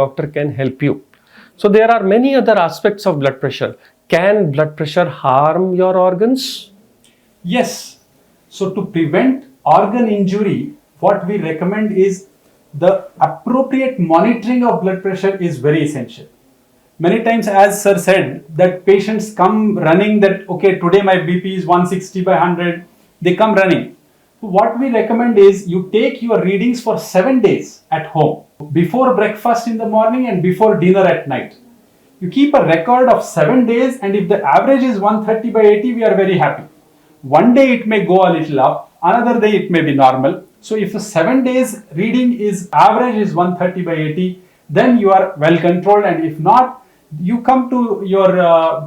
doctor can help you. So there are many other aspects of blood pressure. Can blood pressure harm your organs? Yes. So to prevent organ injury, what we recommend is the appropriate monitoring of blood pressure is very essential. Many times, as sir said, that patients come running that, okay, today my BP is 160 by 100, they come running. What we recommend is you take your readings for 7 days at home, before breakfast in the morning and before dinner at night. You keep a record of 7 days, and if the average is 130 by 80, we are very happy. One day it may go a little up, another day it may be normal. So if the 7 days reading is average is 130 by 80, then you are well controlled, and if not, you come to your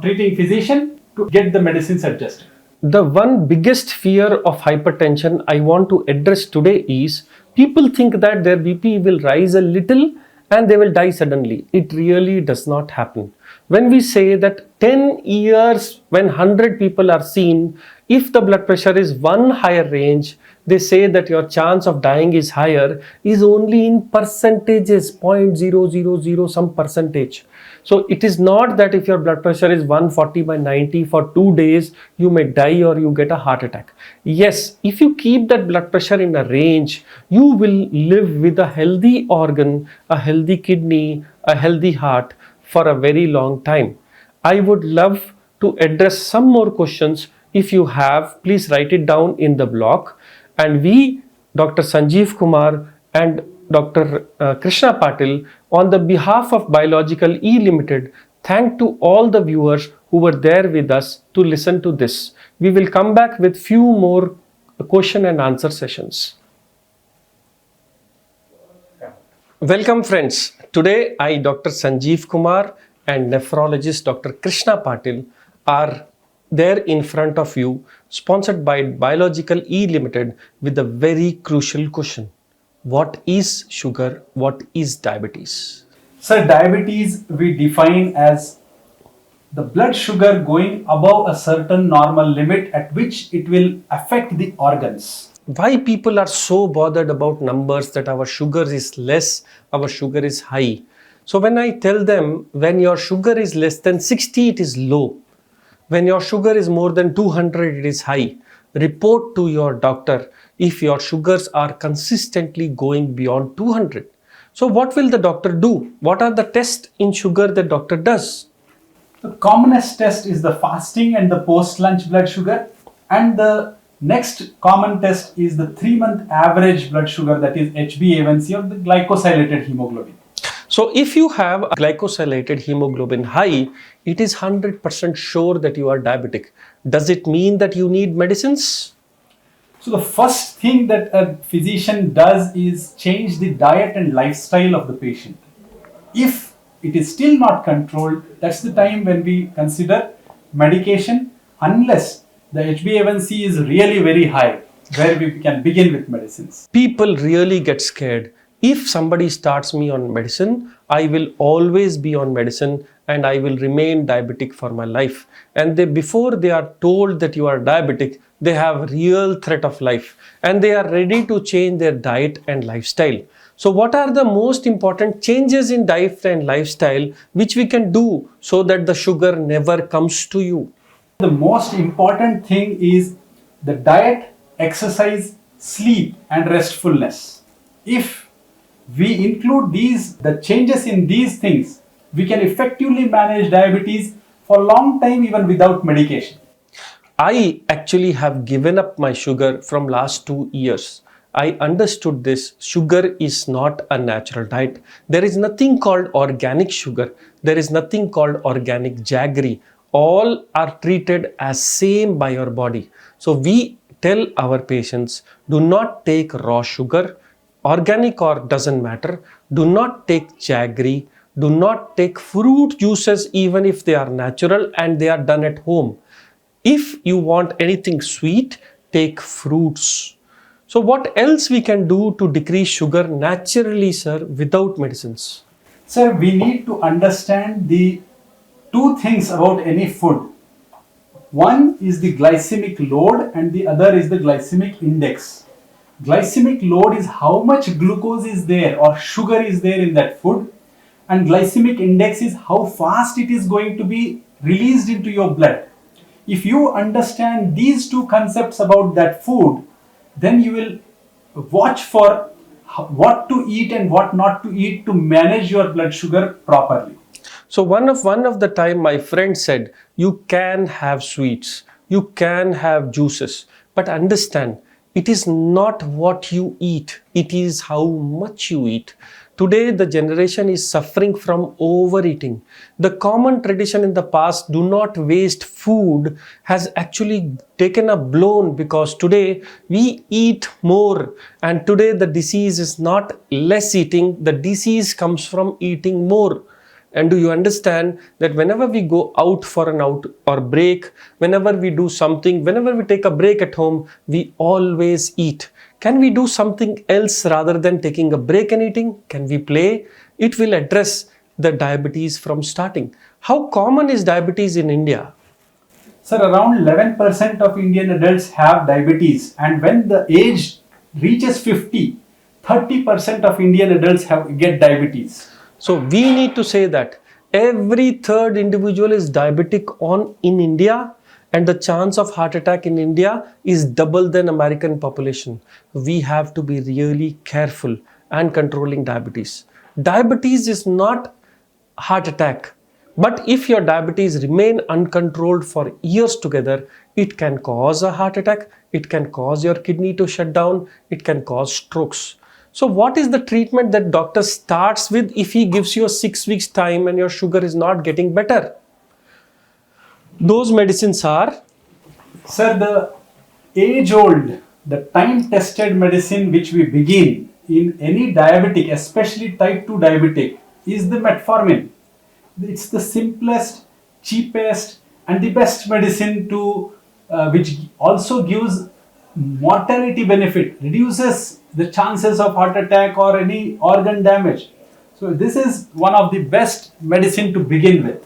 treating physician to get the medicines adjusted. The one biggest fear of hypertension I want to address today is people think that their BP will rise a little and they will die suddenly. It really does not happen. When we say that 10 years when 100 people are seen, if the blood pressure is one higher range, they say that your chance of dying is higher is only in percentages, 0.000 some percentage. So it is not that if your blood pressure is 140 by 90 for 2 days, you may die or you get a heart attack. Yes, if you keep that blood pressure in a range, you will live with a healthy organ, a healthy kidney, a healthy heart for a very long time. I would love to address some more questions. If you have, please write it down in the block. And we, Dr. Sanjeev Kumar and Dr. Krishna Patil, on the behalf of Biological E Limited, thank to all the viewers who were there with us to listen to this. We will come back with few more question and answer sessions. Welcome friends. Today I, Dr. Sanjeev Kumar and nephrologist Dr. Krishna Patil are there in front of you, sponsored by Biological E Limited, with a very crucial question. What is sugar? What is diabetes? Sir, diabetes we define as the blood sugar going above a certain normal limit at which it will affect the organs. Why people are so bothered about numbers that our sugar is less, our sugar is high? So when I tell them when your sugar is less than 60, it is low. When your sugar is more than 200, it is high. Report to your doctor if your sugars are consistently going beyond 200. So what will the doctor do? What are the tests in sugar the doctor does? The commonest test is the fasting and the post-lunch blood sugar, and the next common test is the 3-month average blood sugar, that is HbA1c, or the glycosylated hemoglobin. So if you have a glycosylated hemoglobin high, it is 100% sure that you are diabetic. Does it mean that you need medicines? So the first thing that a physician does is change the diet and lifestyle of the patient. If it is still not controlled, that's the time when we consider medication, unless the HbA1c is really very high, where we can begin with medicines. People really get scared. If somebody starts me on medicine, I will always be on medicine and I will remain diabetic for my life. And before they are told that you are diabetic, they have real threat of life and they are ready to change their diet and lifestyle. So what are the most important changes in diet and lifestyle which we can do so that the sugar never comes to you? The most important thing is the diet, exercise, sleep and restfulness. If we include the changes in these things, we can effectively manage diabetes for a long time even without medication. I actually have given up my sugar from last 2 years. I understood this. Sugar is not a natural diet. There is nothing called organic sugar. There is nothing called organic jaggery. All are treated as same by your body. So we tell our patients, do not take raw sugar, organic or doesn't matter. Do not take jaggery. Do not take fruit juices even if they are natural and they are done at home. If you want anything sweet, take fruits. So what else we can do to decrease sugar naturally, sir, without medicines? Sir, we need to understand the two things about any food. One is the glycemic load and the other is the glycemic index. Glycemic load is how much glucose is there or sugar is there in that food, and glycemic index is how fast it is going to be released into your blood. If you understand these two concepts about that food, then you will watch for what to eat and what not to eat to manage your blood sugar properly. So one of the time my friend said, you can have sweets, you can have juices, but understand it is not what you eat, it is how much you eat. Today the generation is suffering from overeating. The common tradition in the past, do not waste food, has actually taken a blown because today we eat more, and today the disease is not less eating, the disease comes from eating more. And do you understand that whenever we go out for an out or break, whenever we do something, whenever we take a break at home, we always eat. Can we do something else rather than taking a break and eating? Can we play? It will address the diabetes from starting. How common is diabetes in India? Sir, around 11% of Indian adults have diabetes, and when the age reaches 50, 30% of Indian adults get diabetes. So we need to say that every third individual is diabetic in India, and the chance of heart attack in India is double than American population. We have to be really careful and controlling diabetes. Diabetes is not heart attack, but if your diabetes remain uncontrolled for years together, it can cause a heart attack, it can cause your kidney to shut down, it can cause strokes. So what is the treatment that doctor starts with if he gives you a 6 weeks time and your sugar is not getting better? Those medicines are? Sir, the age-old, the time-tested medicine which we begin in any diabetic, especially type 2 diabetic, is the metformin. It's the simplest, cheapest, and the best medicine which also gives mortality benefit, reduces the chances of heart attack or any organ damage. So this is one of the best medicine to begin with.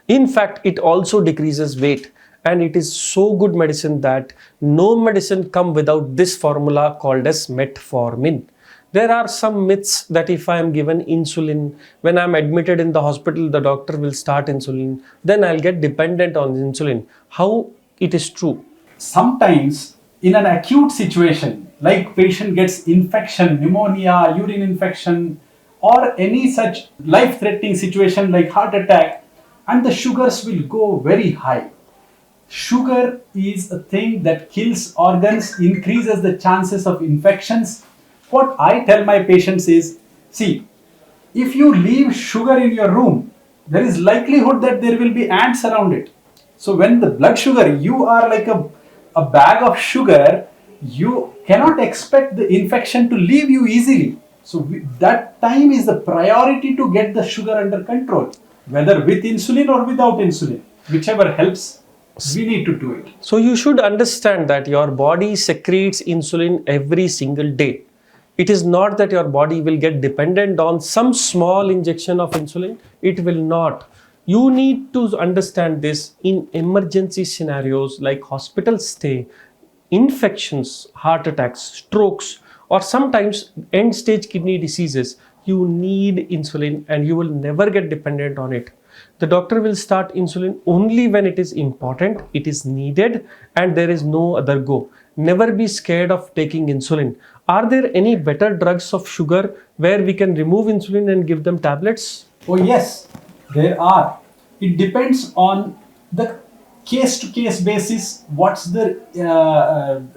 In fact, it also decreases weight, and it is so good medicine that no medicine come without this formula called as metformin. There are some myths that if I am given insulin, when I am admitted in the hospital, the doctor will start insulin, then I'll get dependent on insulin. How it is true? Sometimes in an acute situation, like patient gets infection, pneumonia, urine infection, or any such life-threatening situation like heart attack, and the sugars will go very high. Sugar is a thing that kills organs, increases the chances of infections. What I tell my patients is, see, if you leave sugar in your room, there is likelihood that there will be ants around it. So when the blood sugar, you are like a bag of sugar, you cannot expect the infection to leave you easily. So that time is the priority to get the sugar under control, whether with insulin or without insulin, whichever helps, we need to do it. So you should understand that your body secretes insulin every single day. It is not that your body will get dependent on some small injection of insulin. It will not. You need to understand this in emergency scenarios like hospital stay, infections, heart attacks, strokes, or sometimes end stage kidney diseases. You need insulin and you will never get dependent on it. The doctor will start insulin only when it is important, it is needed, and there is no other go. Never be scared of taking insulin. Are there any better drugs of sugar where we can remove insulin and give them tablets? Oh yes, there are. It depends on the case-to-case basis, what's the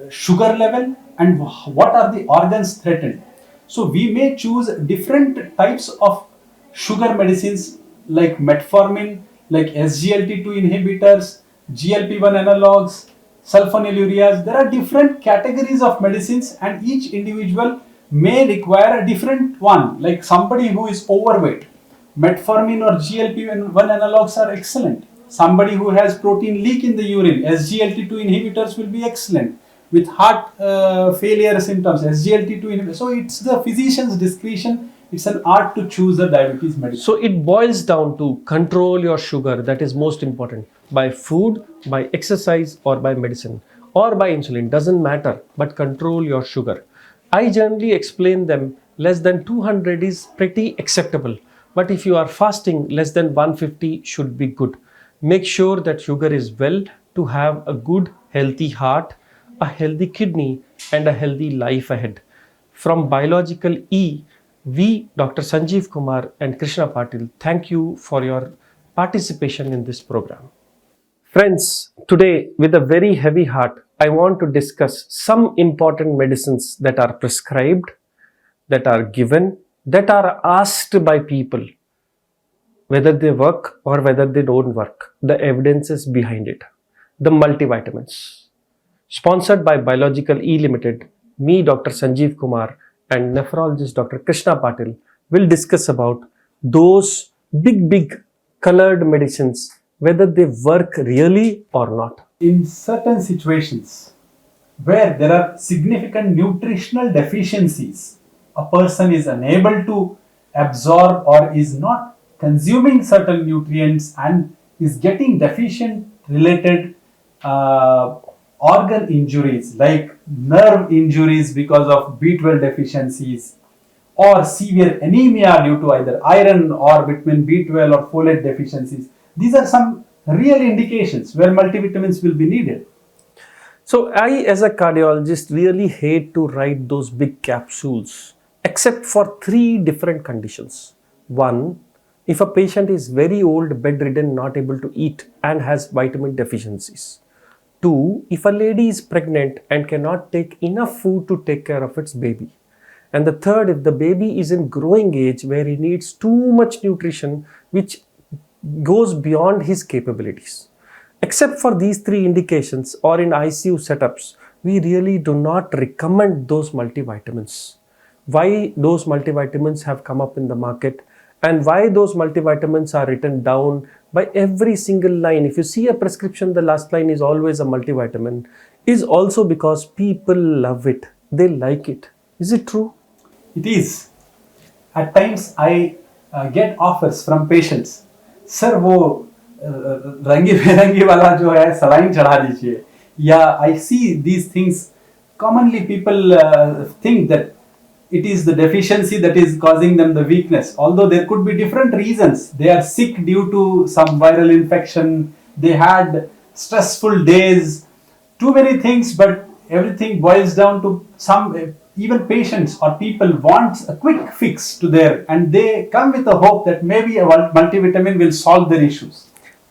sugar level and what are the organs threatened. So we may choose different types of sugar medicines like metformin, like SGLT2 inhibitors, GLP-1 analogs, sulfonylureas. There are different categories of medicines and each individual may require a different one. Like somebody who is overweight, metformin or GLP-1 analogs are excellent. Somebody who has protein leak in the urine, SGLT2 inhibitors will be excellent. With heart failure symptoms, SGLT2 inhibitors. So it's the physician's discretion. It's an art to choose the diabetes medicine. So it boils down to control your sugar. That is most important. By food, by exercise, or by medicine, or by insulin. Doesn't matter. But control your sugar. I generally explain them less than 200 is pretty acceptable. But if you are fasting, less than 150 should be good. Make sure that sugar is well to have a good, healthy heart, a healthy kidney, and a healthy life ahead. From Biological E, we, Dr. Sanjeev Kumar and Krishna Patil, thank you for your participation in this program. Friends, today with a very heavy heart, I want to discuss some important medicines that are prescribed, that are given, that are asked by people, whether they work or whether they don't work, the evidences behind it, the multivitamins. Sponsored by Biological E Limited, me, Dr. Sanjeev Kumar, and nephrologist Dr. Krishna Patil will discuss about those big colored medicines, whether they work really or not. In certain situations where there are significant nutritional deficiencies, a person is unable to absorb or is not consuming certain nutrients and is getting deficient related organ injuries like nerve injuries because of B12 deficiencies or severe anemia due to either iron or vitamin B12 or folate deficiencies. These are some real indications where multivitamins will be needed. So I, as a cardiologist, really hate to write those big capsules, except for 3 different conditions. One, if a patient is very old, bedridden, not able to eat and has vitamin deficiencies. 2, if a lady is pregnant and cannot take enough food to take care of its baby. And the third, if the baby is in growing age where he needs too much nutrition which goes beyond his capabilities. Except for these 3 indications or in ICU setups, we really do not recommend those multivitamins. Why those multivitamins have come up in the market and why those multivitamins are written down by every single line. If you see a prescription, the last line is always a multivitamin, is also because people love it. They like it. Is it true? It is. At times I get offers from patients. Sir वो रंगी बेरंगी वाला जो है saline चढ़ा दीजिए या I see these things commonly people think that it is the deficiency that is causing them the weakness, although there could be different reasons. They are sick due to some viral infection, they had stressful days, too many things, but everything boils down to some even patients or people want a quick fix to their, and they come with a hope that maybe a multivitamin will solve their issues.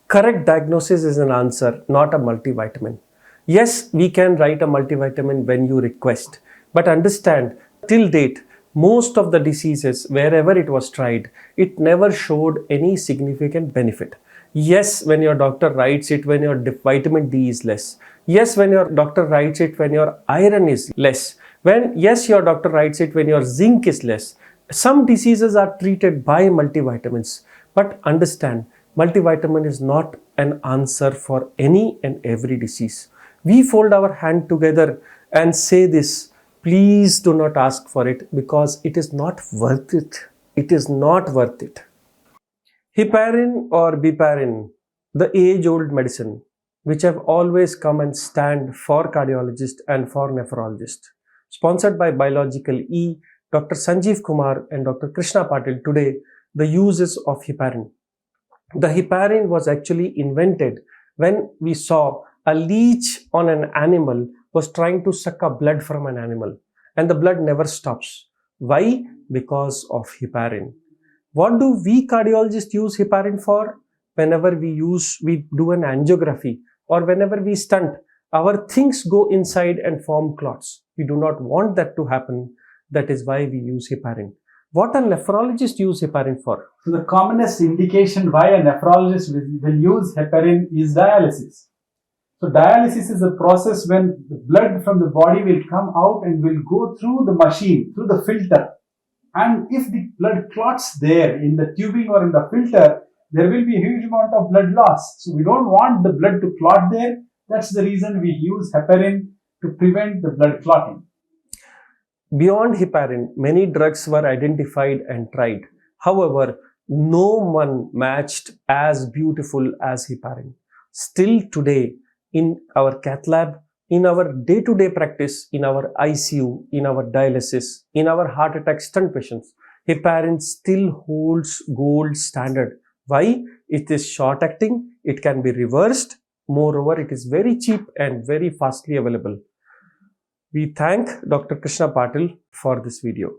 Correct diagnosis is an answer, not a multivitamin. Yes, we can write a multivitamin when you request, but understand, till date, most of the diseases, wherever it was tried, it never showed any significant benefit. Yes, when your doctor writes it when your vitamin D is less. Yes, when your doctor writes it when your iron is less. Yes, your doctor writes it when your zinc is less. Some diseases are treated by multivitamins, but understand, multivitamin is not an answer for any and every disease. We fold our hand together and say this, please do not ask for it because it is not worth it. It is not worth it. Heparin or Biparin, the age-old medicine, which have always come and stand for cardiologists and for nephrologists. Sponsored by Biological E, Dr. Sanjeev Kumar and Dr. Krishna Patil today, the uses of heparin. The heparin was actually invented when we saw a leech on an animal was trying to suck up blood from an animal and the blood never stops. Why? Because of heparin. What do we cardiologists use heparin for? Whenever we do an angiography or whenever we stunt, our things go inside and form clots. We do not want that to happen. That is why we use heparin. What a nephrologist use heparin for? So the commonest indication why a nephrologist will use heparin is dialysis. So dialysis is a process when the blood from the body will come out and will go through the machine, through the filter. And if the blood clots there in the tubing or in the filter, there will be a huge amount of blood loss. So we don't want the blood to clot there. That's the reason we use heparin to prevent the blood clotting. Beyond heparin, many drugs were identified and tried. However, no one matched as beautiful as heparin. Still today, in our cath lab, in our day-to-day practice, in our ICU, in our dialysis, in our heart attack stunt patients, heparin still holds gold standard. Why? It is short acting, it can be reversed, moreover it is very cheap and very fastly available. We thank Dr. Krishna Patil for this video.